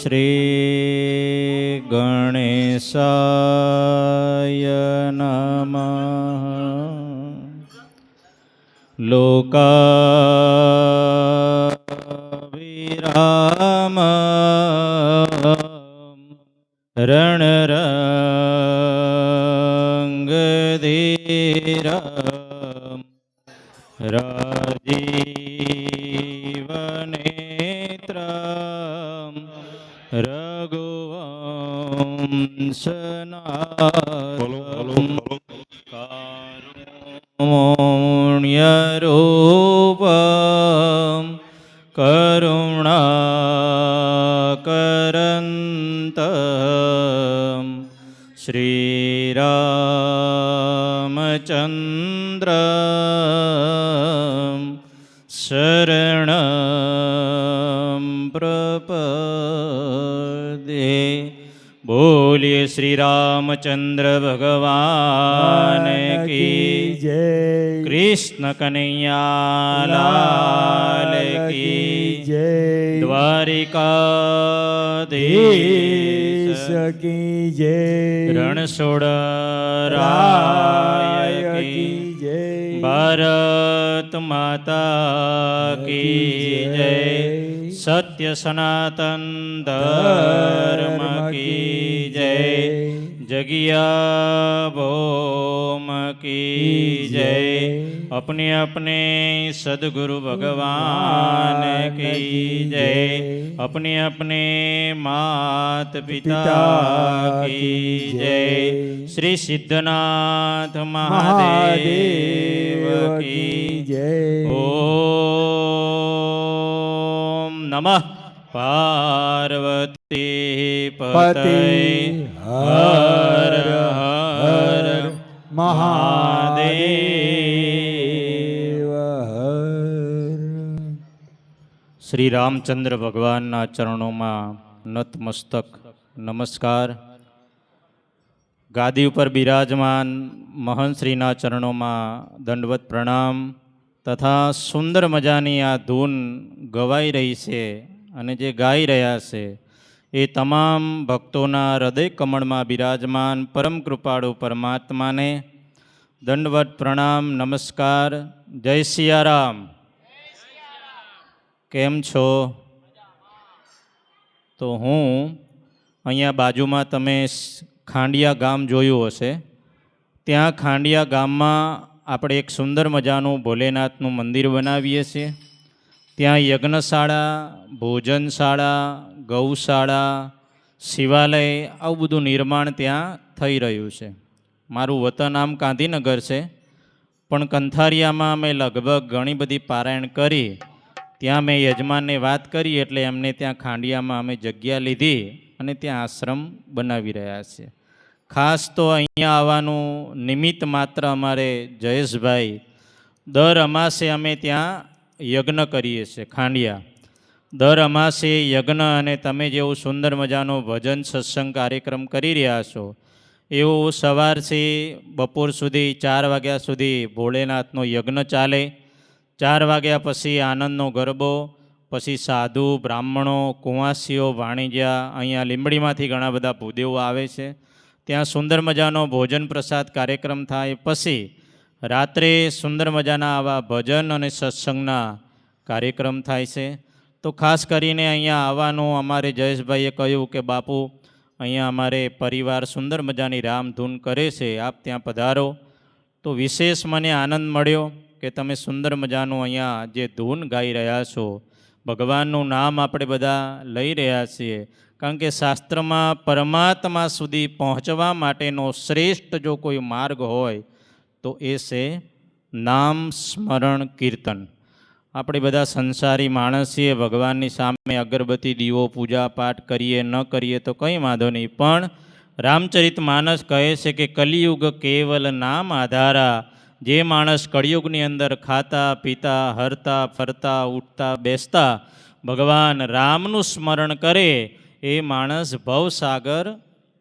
શ્રી ગણેશાય નમઃ. લોકાવિરામ રણરંગધીર રાજીવનેત્ર રઘુવંશનાથં કારુણ્યરૂપં કરુણાકરંતં શ્રીરામચંદ્ર શરણં પ્રપદ્યે. બોલીએ શ્રી રામચંદ્ર ભગવાન કી જય. કૃષ્ણ કનૈયા લાલ કી જય. દ્વારિકાધીશ કી જય. રણછોડરાય કી જય. ભારત માતા કી જય. સત્ય સનાતન ધર્મ કી જય. જગિયા ભોમ કી જય. अपने अपने सदगुरु भगवान की जय. अपने अपने मात पिता की जय. श्री सिद्धनाथ महादेव की जय. ओम नमः पार्वती पतये हर हर महादेव. શ્રી રામચંદ્ર ભગવાનના ચરણોમાં નતમસ્તક નમસ્કાર. ગાદી ઉપર બિરાજમાન મહંતશ્રીના ચરણોમાં દંડવત પ્રણામ. તથા સુંદર મજાની આ ધૂન ગવાઈ રહી છે અને જે ગાઈ રહ્યા છે એ તમામ ભક્તોના હૃદય કમળમાં બિરાજમાન પરમ કૃપાળુ પરમાત્માને દંડવત પ્રણામ નમસ્કાર. જય સિયારામ. કેમ છો? તો હું અહીંયા બાજુમાં તમે ખાંડિયા ગામ જોયું હશે. ત્યાં ખાંડિયા ગામમાં આપણે એક સુંદર મજાનું ભોલેનાથનું મંદિર બનાવીએ છીએ. ત્યાં યજ્ઞશાળા, ભોજનશાળા, ગૌશાળા, શિવાલય આવું બધું નિર્માણ ત્યાં થઈ રહ્યું છે. મારું વતન આમ ગાંધીનગર છે, પણ કંથારિયામાં અમે લગભગ ઘણી બધી પારાયણ કરી. ત્યાં મેં યજમાનને વાત કરી એટલે એમને ત્યાં ખાંડિયામાં અમે જગ્યા લીધી અને ત્યાં આશ્રમ બનાવી રહ્યા છીએ. ખાસ તો અહીંયા આવવાનું નિમિત્ત માત્ર અમારે જયેશભાઈ દર અમાસે અમે ત્યાં યજ્ઞ કરીએ છીએ ખાંડિયા. દર અમાસે યજ્ઞ અને તમે જેવું સુંદર મજાનો ભજન સત્સંગ કાર્યક્રમ કરી રહ્યા છો એવું સવારથી બપોર સુધી 4 વાગ્યા સુધી ભોળેનાથનો યજ્ઞ ચાલે. 4 વાગ્યા પછી આનંદનો ગરબો, પછી સાધુ, બ્રાહ્મણો, કુંવાસીઓ, વાણિજ્યા, અહીંયા લીંબડીમાંથી ઘણા બધા ભૂદેવો આવે છે. ત્યાં સુંદર મજાનો ભોજન પ્રસાદ કાર્યક્રમ થાય. પછી રાત્રે સુંદર મજાના આવા ભજન અને સત્સંગના કાર્યક્રમ થાય છે. તો ખાસ કરીને અહીંયા આવવાનું અમારે જયેશભાઈએ કહ્યું કે બાપુ અહીંયા અમારે પરિવાર સુંદર મજાની રામધૂન કરે છે, આપ ત્યાં પધારો. તો વિશેષ મને આનંદ મળ્યો કે તમે સુંદર મજાનું અહીંયા જે ધૂન ગાઈ રહ્યા છો, ભગવાનનું નામ આપણે બધા લઈ રહ્યા છીએ. કારણ કે શાસ્ત્રમાં પરમાત્મા સુધી પહોંચવા માટેનો શ્રેષ્ઠ જો કોઈ માર્ગ હોય તો એ છે નામ સ્મરણ કીર્તન. આપણે બધા સંસારી માણસ છીએ, ભગવાનની સામે અગરબત્તી દીવો પૂજા પાઠ કરીએ ન કરીએ તો કંઈ વાંધો નહીં, પણ રામચરિત માનસ કહે છે કે કલિયુગ કેવલ નામ આધારા. જે માણસ કળિયુગની અંદર ખાતા પીતા હરતા ફરતા ઉઠતા બેસતા ભગવાન રામનું સ્મરણ કરે એ માણસ ભવસાગર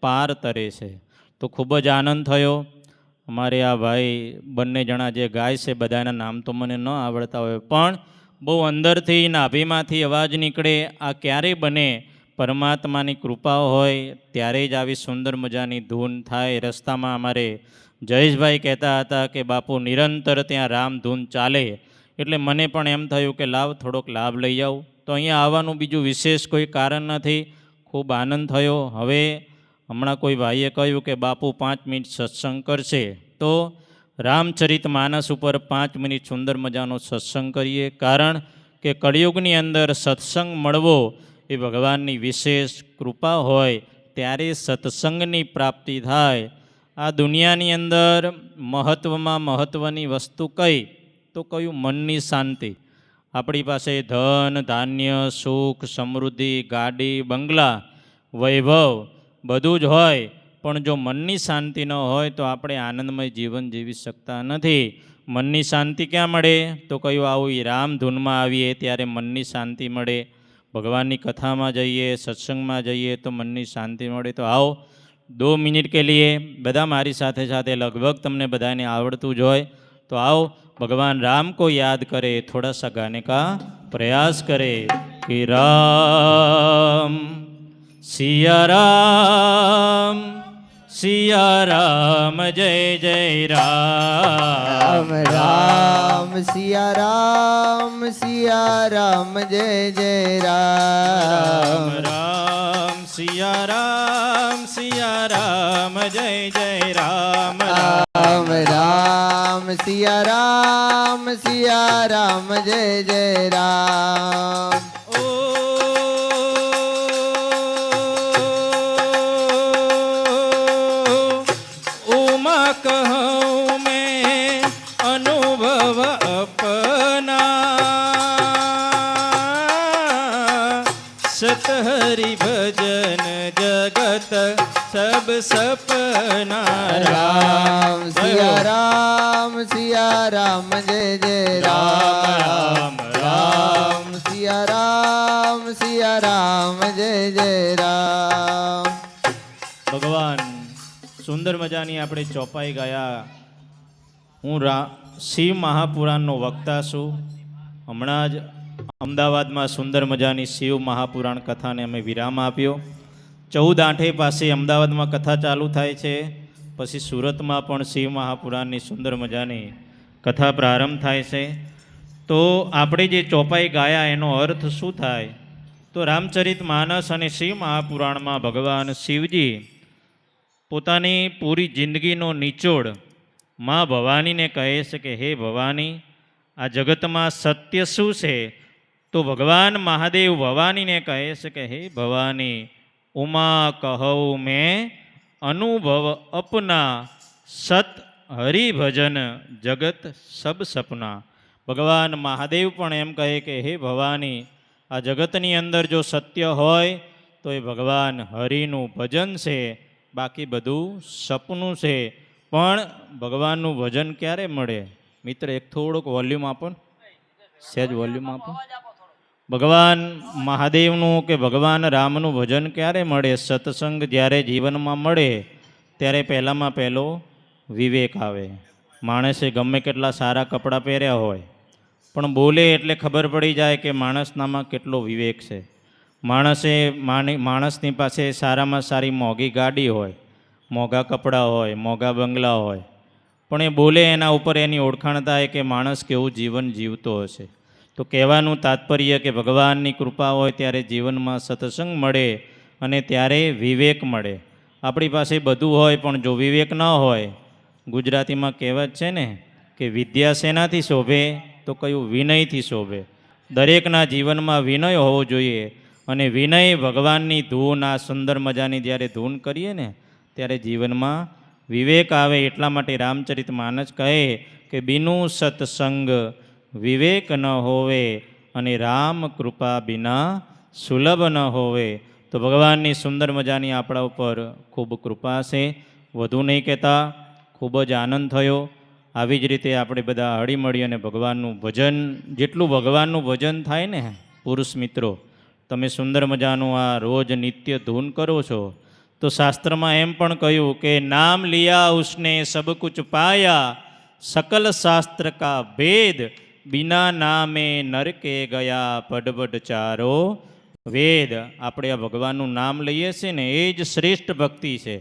પાર તરે છે. તો ખૂબ જ આનંદ થયો. અમારે આ ભાઈ બંને જણા જે ગાય છે બધાના નામ તો મને ન આવડતા હોય, પણ બહુ અંદરથી નાભીમાંથી અવાજ નીકળે. આ ક્યારે બને? પરમાત્માની કૃપા હોય ત્યારે જ આવી સુંદર મજાની ધૂન થાય. રસ્તામાં અમારે જયેશભાઈ કહેતા હતા કે બાપુ નિરંતર ત્યાં રામ ધૂન ચાલે, એટલે મને પણ એમ થયું કે લાવ થોડોક લાભ લઈ આવું. તો અહીંયા આવવાનું બીજું વિશેષ કોઈ કારણ નથી, ખૂબ આનંદ થયો. હવે હમણાં કોઈ ભાઈએ કહ્યું કે બાપુ 5 મિનિટ સત્સંગ કરશે, તો રામચરિત માનસ ઉપર 5 મિનિટ સુંદર મજાનો સત્સંગ કરીએ. કારણ કે કળિયુગની અંદર સત્સંગ મળવો એ ભગવાનની વિશેષ કૃપા હોય, ત્યારે સત્સંગની પ્રાપ્તિ થાય. આ દુનિયાની અંદર મહત્ત્વમાં મહત્ત્વની વસ્તુ કઈ, તો કયું? મનની શાંતિ. આપણી પાસે ધન ધાન્ય સુખ સમૃદ્ધિ ગાડી બંગલા વૈભવ બધું જ હોય, પણ જો મનની શાંતિ ન હોય તો આપણે આનંદમય જીવન જીવી શકતા નથી. મનની શાંતિ ક્યાં મળે? તો કયું? આવું રામધૂનમાં આવીએ ત્યારે મનની શાંતિ મળે. ભગવાનની કથામાં જઈએ સત્સંગમાં જઈએ તો મનની શાંતિ મળે. તો આવો 2 મિનિટ કે લીએ બધા મારી સાથે સાથે લગભગ તમને બધાને આવડતું જ હોય, તો આવો भगवान राम को याद करे, थोड़ा सा गाने का प्रयास करे कि राम सिया राम जय जय राम राम सिया राम जय जय राम राम सिया राम जय जय राम राम राम सिया राम जय जय राम उमा कहूँ मैं अनुभव अपना, सतहरि भजन जगत सब सपना। राम सिया राम जय जय राम राम सिया राम जय जय राम। ભગવાન સુંદર મજાની આપણે ચોપાઈ ગયા. હું શિવ મહાપુરાણનો વક્તા છું. હમણાં જ અમદાવાદમાં સુંદર મજાની શિવ મહાપુરાણ કથાને અમે વિરામ આપ્યો. 14 પાસે અમદાવાદમાં કથા ચાલુ થાય છે, પછી સુરતમાં પણ શિવ મહાપુરાણની સુંદર મજાની કથા પ્રારંભ થાય છે. તો આપણે જે ચોપાઈ ગાયા એનો અર્થ શું થાય? તો રામચરિત માનસ અને શિવ મહાપુરાણમાં ભગવાન શિવજી પોતાની પૂરી જિંદગીનો નિચોડ મા ભવાનીને કહે છે કે હે ભવાની, આ જગતમાં સત્ય શું છે? તો ભગવાન મહાદેવ ભવાનીને કહે છે કે હે ભવાની, ઉમા કહું મેં અનુભવ અપના, સત હરિભજન જગત સબ સપના. ભગવાન મહાદેવ પણ એમ કહે કે હે ભવાની, આ જગતની અંદર જો સત્ય હોય તો એ ભગવાન હરિનું ભજન છે, બાકી બધું સપનું છે. પણ ભગવાનનું ભજન ક્યારે મળે? મિત્ર એક થોડુંક વોલ્યુમ આપો ને, સહેજ વોલ્યુમ આપો. ભગવાન મહાદેવનું કે ભગવાન રામનું ભજન ક્યારે મળે? સત્સંગ જ્યારે જીવનમાં મળે ત્યારે પહેલાંમાં પહેલો વિવેક આવે. માણસે ગમે કેટલા સારા કપડાં પહેર્યા હોય, પણ બોલે એટલે ખબર પડી જાય કે માણસનામાં કેટલો વિવેક છે. માણસની પાસે સારામાં સારી મોંઘી ગાડી હોય, મોંઘા કપડાં હોય, મોંઘા બંગલા હોય, પણ એ બોલે એના ઉપર એની ઓળખાણ થાય કે માણસ કેવું જીવન જીવતો હશે. તો કહેવાનું તાત્પર્ય કે ભગવાનની કૃપા હોય ત્યારે જીવનમાં સત્સંગ મળે અને ત્યારે વિવેક મળે. આપણી પાસે બધું હોય પણ જો વિવેક ન હોય, ગુજરાતીમાં કહેવત છે ને કે વિદ્યા શેનાથી શોભે? તો કયું? વિનયથી શોભે. દરેકના જીવનમાં વિનય હોવો જોઈએ, અને વિનય ભગવાનની ધૂન, આ સુંદર મજાની જ્યારે ધૂન કરીએ ને ત્યારે જીવનમાં વિવેક આવે. એટલા માટે રામચરિત માનસ કહે કે બિનું સત્સંગ વિવેક ન હોવે, અને રામ કૃપા બિના સુલભ ન હોવે. તો ભગવાનની સુંદર મજાની આપણા ઉપર ખૂબ કૃપા છે. વધુ નહીં કહેતા, ખૂબ જ આનંદ થયો. આવી જ રીતે આપણે બધા હળીમળી અને ભગવાનનું ભજન, જેટલું ભગવાનનું ભજન થાય ને પુરુષ મિત્રો, તમે સુંદર મજાનું આ રોજ નિત્ય ધૂન કરો છો, તો શાસ્ત્રમાં એમ પણ કહ્યું કે નામ લિયા ઉસને સબ કુછ પાયા, सकल शास्त्र का भेद बिना नामे नर के गया, पड पड चारो વેદ આપણે આ ભગવાનનું નામ લઈએ છીએ ને એ જ શ્રેષ્ઠ ભક્તિ છે.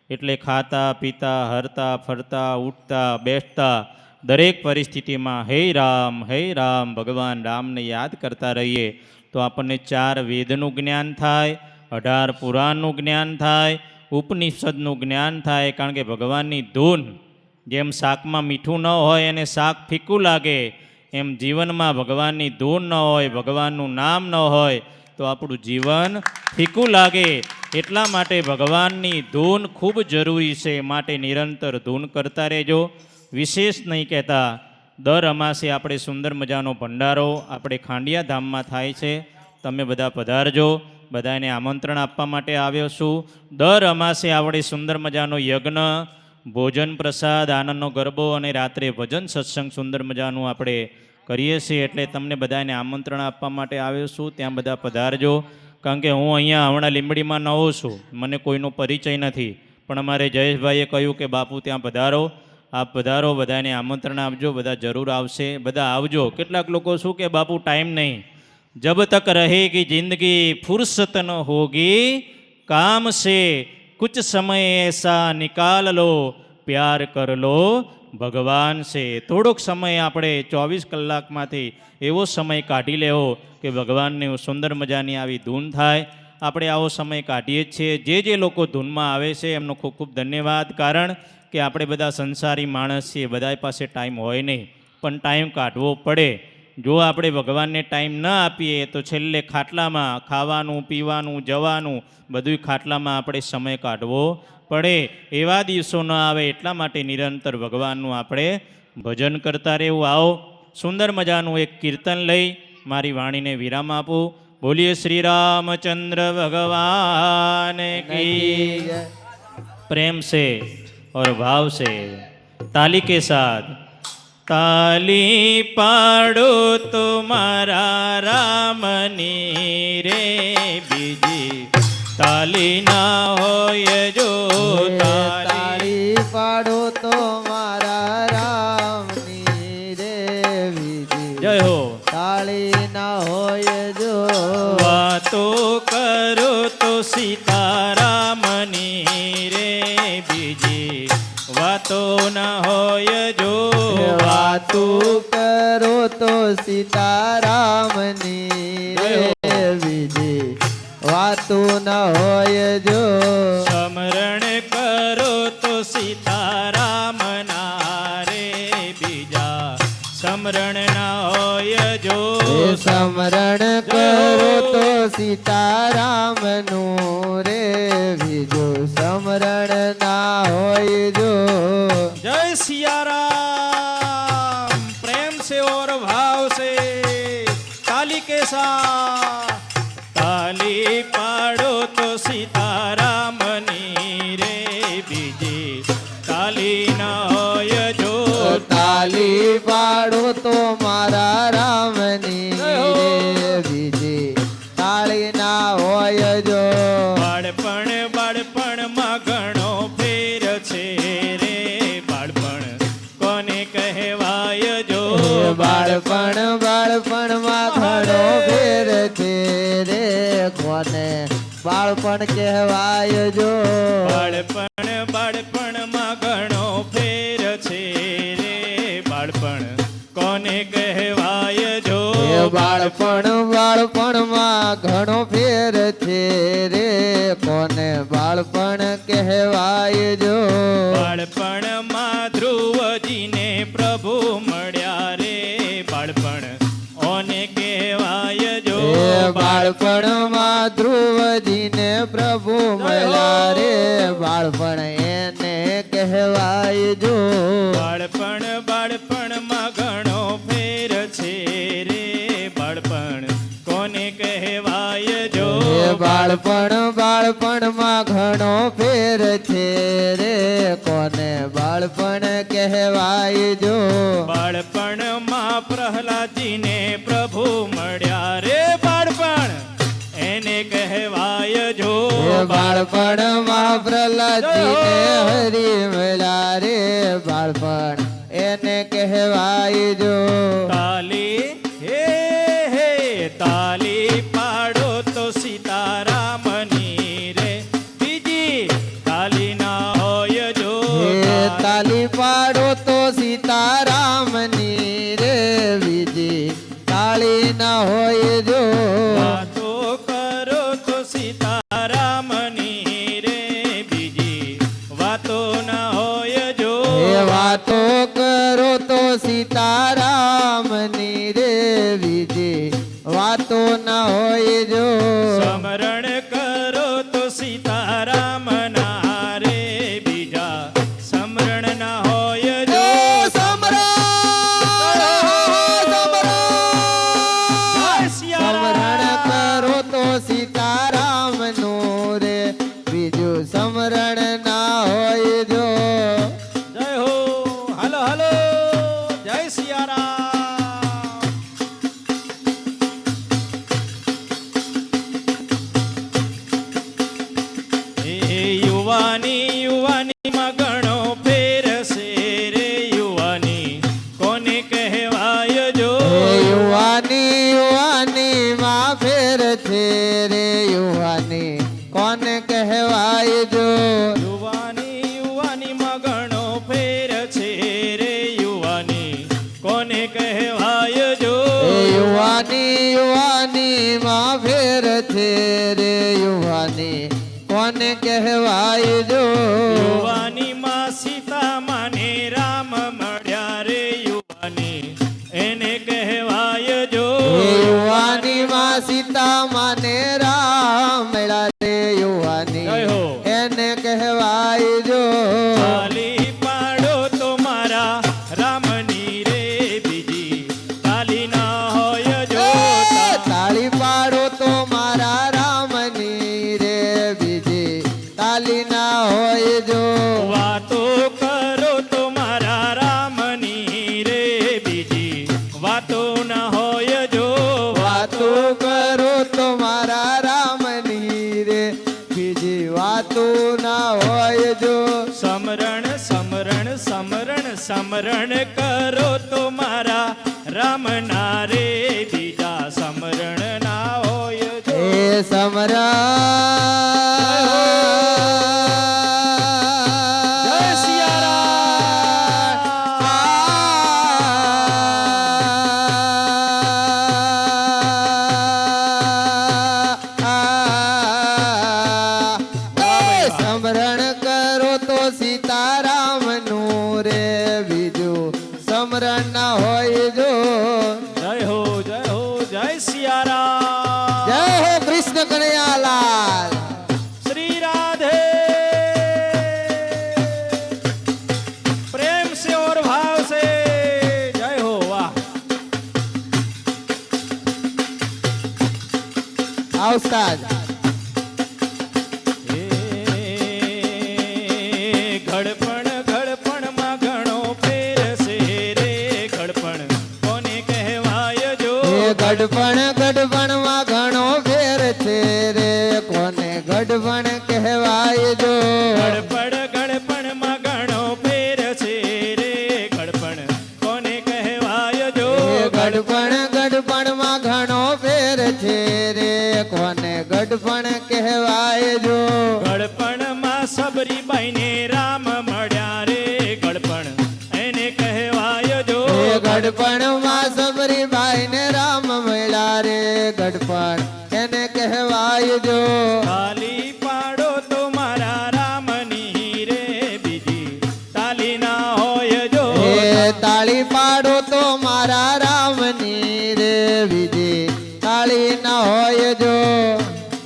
એટલે ખાતા પીતા હરતા ફરતા ઉઠતા બેસતા દરેક પરિસ્થિતિમાં હે રામ ભગવાન રામને યાદ કરતા રહીએ તો આપણને 4 વેદનું જ્ઞાન થાય, 18 પુરાણનું જ્ઞાન થાય, ઉપનિષદનું જ્ઞાન થાય. કારણ કે ભગવાનની ધૂન જેમ શાકમાં મીઠું ન હોય અને શાક ફીકું લાગે, એમ જીવનમાં ભગવાનની ધૂન ન હોય, ભગવાનનું નામ ન હોય તો આપણું જીવન ફીકું લાગે. એટલા માટે ભગવાનની ધૂન ખૂબ જરૂરી છે. માટે નિરંતર ધૂન કરતા રહેજો. વિશેષ નહીં કહેતા, દર અમાસે આપણે સુંદર મજાનો ભંડારો આપણે ખાંડિયા ધામમાં થાય છે. તમે બધા પધારજો. બધાને આમંત્રણ આપવા માટે આવ્યો છું. દર અમાસે આપણે સુંદર મજાનો યજ્ઞ, ભોજન પ્રસાદ, આનંદનો ગરબો અને રાત્રે ભજન સત્સંગ સુંદર મજાનું આપણે કરીએ છીએ. એટલે તમને બધાને આમંત્રણ આપવા માટે આવ્યો છું. ત્યાં બધા પધારજો. કારણ કે હું અહીંયા હમણાં લીંબડીમાં નવો છું, મને કોઈનો પરિચય નથી. પણ અમારે જયેશભાઈએ કહ્યું કે બાપુ ત્યાં પધારો, આપ પધારો, બધાને આમંત્રણ આપજો. બધા જરૂર આવશે, બધા આવજો. કેટલાક લોકો શું કે બાપુ ટાઈમ નહીં, જબ તક रहेगी जिंदगी फुर्सत न होगी काम से कुछ समय ऐसा निकाल लो प्यार कर लो ભગવાન છે. થોડોક સમય આપણે 24 કલાકમાંથી એવો સમય કાઢી લેવો કે ભગવાનની સુંદર મજાની આવી ધૂન થાય. આપણે આવો સમય કાઢીએ જ છીએ. જે લોકો ધૂનમાં આવે છે એમનો ખૂબ ખૂબ ધન્યવાદ. કારણ કે આપણે બધા સંસારી માણસ છીએ, બધા પાસે ટાઈમ હોય નહીં, પણ ટાઈમ કાઢવો પડે. જો આપણે ભગવાનને ટાઈમ ન આપીએ તો છેલ્લે ખાટલામાં ખાવાનું પીવાનું જવાનું બધું ખાટલામાં આપણે સમય કાઢવો પડે. એવા દિવસો ન આવે એટલા માટે નિરંતર ભગવાનનું આપણે ભજન કરતા રહેવું. આવો સુંદર મજાનું એક કીર્તન લઈ મારી વાણીને વિરામ આપું. બોલીએ શ્રી રામચંદ્ર ભગવાન કી જય. प्रेम से और भाव से ताली के साथ ताली पाड़ो तुम्हारा रामनी रे बीजी ताली ना होय जो તાળી પાડો તો મારા રામની રે બીજી जय हो. તાળી ના હોય જો वातो करो तो सीतारामनी रे बीजी वातो ना होय जो વાતું કરો તો સીતારામની રે બીજી વાતું ન હોય જો સ્મરણ કરો તો સીતારામ ના રે બીજા સ્મરણ ના હોય જો સ્મરણ કરો તો સીતારામનું રે બીજું સ્મરણ ના હોય જો जय सिया राम. प्रेम से और भाव से ताली के साथ ताली पाड़ो तो सीतारामनी रे बीजी ताली न होय जो તાલી પાડો તો મારા રામની રે બીજી તાળી ના હોય જો બાળપણમાં ઘણો ફેર છે રે બાળપણ કોને કહેવાય જો બાળપણમાં ઘણો ફેર છે રે કોને બાળપણ કહેવાય જો બાળપણમાં ઘણો ફેર છે રે બાળપણ કોને કહેવાય જો બાળપણમાં ઘણો ફેર છે રે કોને બાળપણ કહેવાય જો બાળપણમાં ધ્રુવજીને પ્રભુ મળ્યા રે બાળપણ ઓને કહેવાય જો બાળપણમાં ધ્રુવજીને પ્રભુ મળ્યા રે બાળપણ એને કહેવાય જો બાળપણમાં ઘણો ફેર છે રે બાળપણ કોને કહેવાય જો બાળપણમાં ઘણો ફેર છે રે કોને બાળપણ કહેવાય જો બાળપણમાં પ્રહલાદજીને પ્રભુ મળ્યા રે બાળપણ એને કહેવાય જો બાળપણમાં પ્રહલાદજીને હરી મળ્યા રે બાળપણ એને કહેવાય જો તાલી હે તાલી પાડો તો સીતારામની રે બીજી વાતો ના હોય જો એ વાતો કરો તો સીતારામની રે બીજી વાતો ના હોય જો સ્મરણ કરો તો સીતારામ ના રે બીજા સ્મરણ ના હોય જો સ્મરણ કરો તો સીતારામ નું રે બીજું સ્મરણ ના હોય જો જય હો હલો હલો જય સિયારામ એ યુવાની યુવાનીમાં ઘણો ફેર છે રે યુવાની કોને કહેવાય જો યુવાની યુવાની માં ફેર છે રે યુવાની કોને કહેવાય જો યુવાની યુવાનીમાં ઘણો ફેર છે રે યુવાની કોને કહેવાય જો યુવાની યુવાની માં ફેર છે રે યુવાની કોને કહેવાય જો યુવાનીમાં સીતા માને રામ મળ્યા રે યુવાની એને કહેવાય જો યુવાની માં સીતા માને રામ મળ્યા રે યુવાની જય હો. એને કહેવાય જો તાલી પાડો તો મારા રામની રે બીજી તાલી ના હોય જો તાળી પાડો તો મારા રામની રે બીજી તાલી ના હોય જો વાતો કરો તો મારા રામની રે બીજી વાતો ના હોય જો વાતો કરો તો મારા રામની રે બીજી વાતો ના હોય જો સમરણ સમરણ સમરણ સમરણ કરો તો મારા રામ ના રે બીજા સમરણ ના હોય જો એ સમરા જય સમરણ કરો તો સીતારામ નું રે બીજું સમરણ ના હોય જો જય હો જય સિયારામ જય હો કૃષ્ણ કનૈયાલાલ श्री राधे प्रेम से और भाव से जय हो वाह આવસ્તાજ ઘડપણ ઘડપણ માં ઘણો ફેર છે રે ઘડપણ કોને કહેવાય જો ગઢપણ ગઢપણ માં ઘણો ફેર છે રે કોને ગઢપણ કહેવાય જો ગડપડ ગડપણ માં ઘણો ફેર છે રે ગડપણ કોને કહેવાય જો ગઢપણ ગઢપણ માં ઘણો ફેર છે રે કોને ગઢપણ કહેવાય જો ગડપણ માં સબરીબાઈ ને રામ મળ્યા રે ગડપણ એને કહેવાય જો ગઢપણ માં સબરીબાઈ ને રામ મળ્યા રે ગઢપણ એને કહેવાય જો તાલી પાડો તો મારા રામની રે બીજી તાલી ના હોય જો એ તાળી પાડો તો મારા રામની રે બીજી તાળી ના હોય જો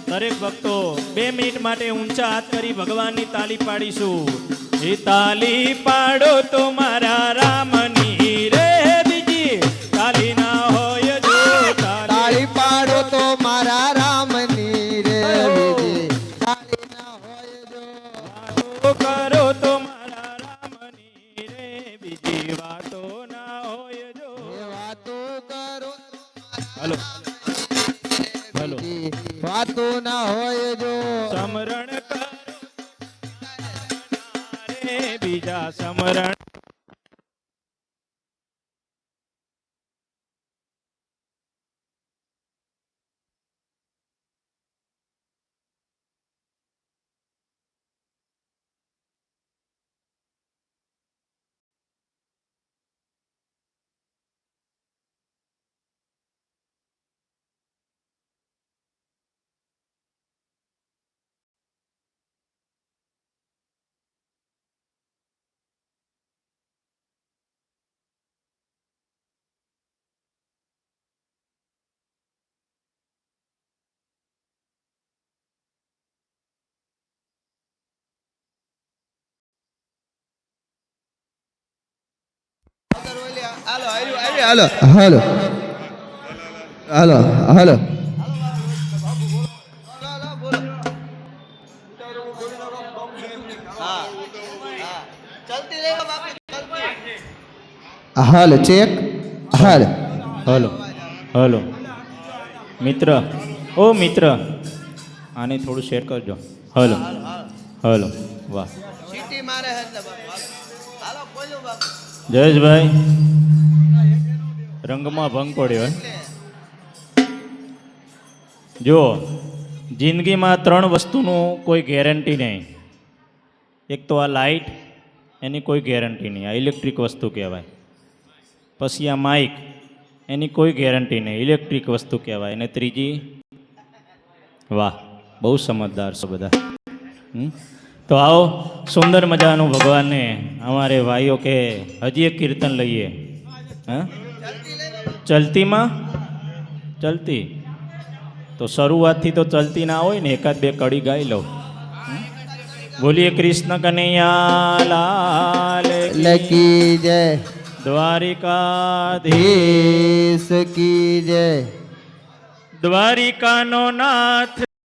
દરેક ભક્તો 2 મિનિટ માટે ઊંચા હાથ કરી ભગવાનની તાલી પાડીશું એ તાલી પાડો તો મારા રામની રે બીજી તાલી ના હોય જો તાળી પાડો તો મારા રામની રે બીજી તાળી ના હોય જો વાતો કરો તો મારા રામની રે બીજી વાતો ના હોય જો એ વાતો કરો હલો હલો વાતો ના હોય જો સમરણ કરો રે બીજા સમરણ હાલો હાલો હાલો હાલો હાલ ચેક હાલ હલો હલો મિત્ર ઓ મિત્ર આને થોડું શેર કરજો હલો હલો વાહ જયેશભાઈ રંગમાં ભંગ પડ્યો હે જુઓ જિંદગીમાં 3 વસ્તુનું કોઈ ગેરંટી નહીં. એક તો આ લાઇટ, એની કોઈ ગેરંટી નહીં, આ ઇલેક્ટ્રિક વસ્તુ કહેવાય. પછી આ માઇક, એની કોઈ ગેરંટી નહીં, ઇલેક્ટ્રિક વસ્તુ કહેવાય. અને ત્રીજી, વાહ બહુ સમજદાર છો બધા. તો આવો સુંદર મજાનું ભગવાનને અમારે ભાઈઓ કે હજી એક કીર્તન લઈએ. હા ચલતીમાં ચલતી તો શરૂઆતથી તો ચલતી ના હોય ને, એકાદ બે કડી ગાઈ લઉં. બોલીએ કૃષ્ણ કનૈયા લાલ લકી જય દ્વારિકાધીશ દેશ કી જય દ્વારિકાનો નાથ